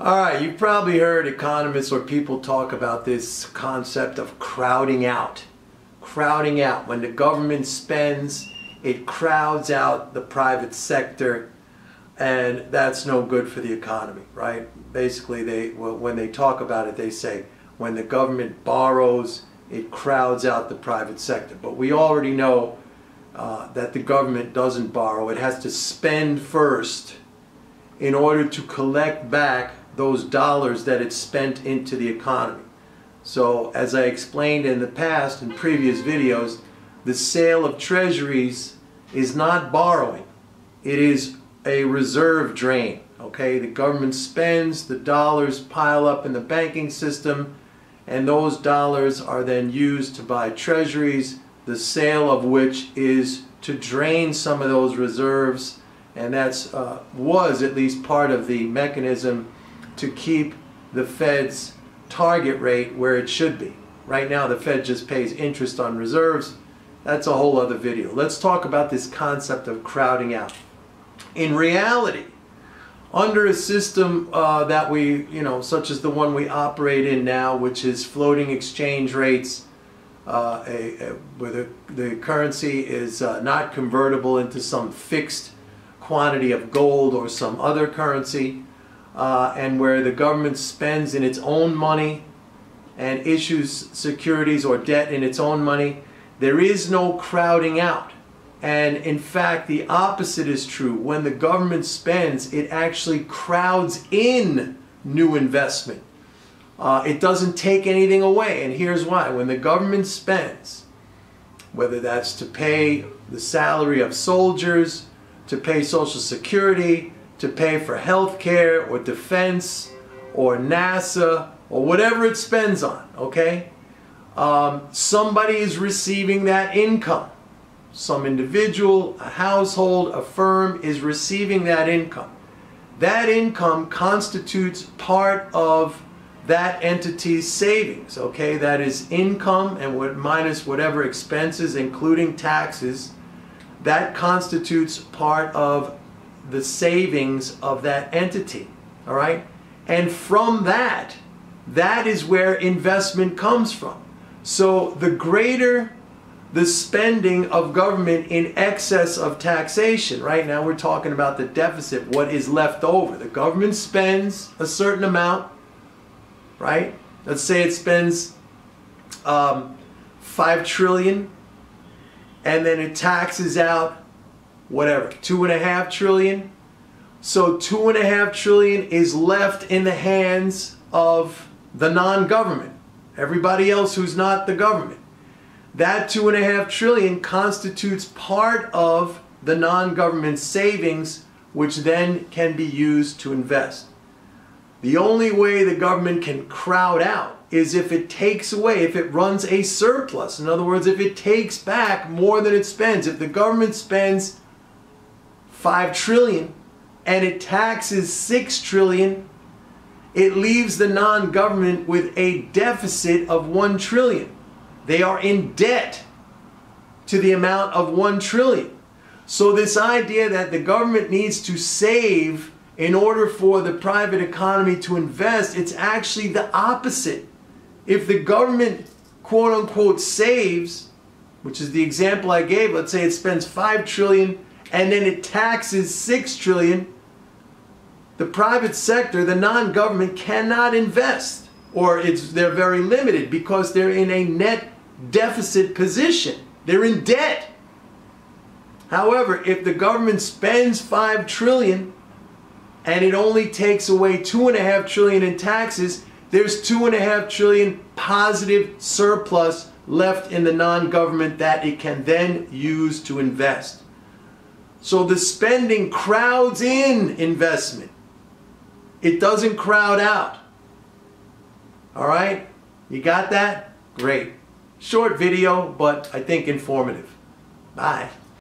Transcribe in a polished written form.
All right, you've probably heard economists or people talk about this concept of crowding out. Crowding out. When the government spends, it crowds out the private sector, and that's no good for the economy, right? Basically, when they talk about it, they say when the government borrows, it crowds out the private sector. But we already know that the government doesn't borrow. It has to spend first in order to collect back those dollars that it spent into the economy. So as I explained in the past in previous videos, the sale of treasuries is not borrowing. It is a reserve drain. Okay, the government spends, the dollars pile up in the banking system, and those dollars are then used to buy treasuries, the sale of which is to drain some of those reserves, and that's was at least part of the mechanism to keep the Fed's target rate where it should be. Right now the Fed just pays interest on reserves. That's a whole other video. Let's talk about this concept of crowding out. In reality, under a system that we, such as the one we operate in now, which is floating exchange rates, where the currency is not convertible into some fixed quantity of gold or some other currency, and where the government spends in its own money and issues securities or debt in its own money, there is no crowding out. And in fact, the opposite is true. When the government spends, it actually crowds in new investment. It doesn't take anything away, and here's why. When the government spends, whether that's to pay the salary of soldiers, to pay Social Security, to pay for health care or defense or NASA or whatever it spends on, okay? Somebody is receiving that income. Some individual, a household, a firm is receiving that income. That income constitutes part of that entity's savings, okay? That is income and minus whatever expenses, including taxes, that constitutes part of the savings of that entity, all right? And from that is where investment comes from. So the greater the spending of government in excess of taxation, right now we're talking about the deficit, what is left over. The government spends a certain amount, right? Let's say it spends $5 trillion, and then it taxes out whatever, $2.5 trillion. So $2.5 trillion is left in the hands of the non-government, everybody else who's not the government. That $2.5 trillion constitutes part of the non-government savings, which then can be used to invest. The only way the government can crowd out is if it takes away, if it runs a surplus. In other words, if it takes back more than it spends. If the government spends $5 trillion and it taxes $6 trillion, it leaves the non-government with a deficit of $1 trillion. They are in debt to the amount of $1 trillion. So this idea that the government needs to save in order for the private economy to invest, it's actually the opposite. If the government, quote unquote, saves, which is the example I gave, let's say it spends $5 trillion and then it taxes $6 trillion, the private sector, the non-government, cannot invest, or they're very limited because they're in a net deficit position. They're in debt. However, if the government spends $5 trillion and it only takes away $2.5 trillion in taxes, there's $2.5 trillion positive surplus left in the non-government that it can then use to invest. So the spending crowds in investment. It doesn't crowd out. All right? You got that? Great. Short video, but I think informative. Bye.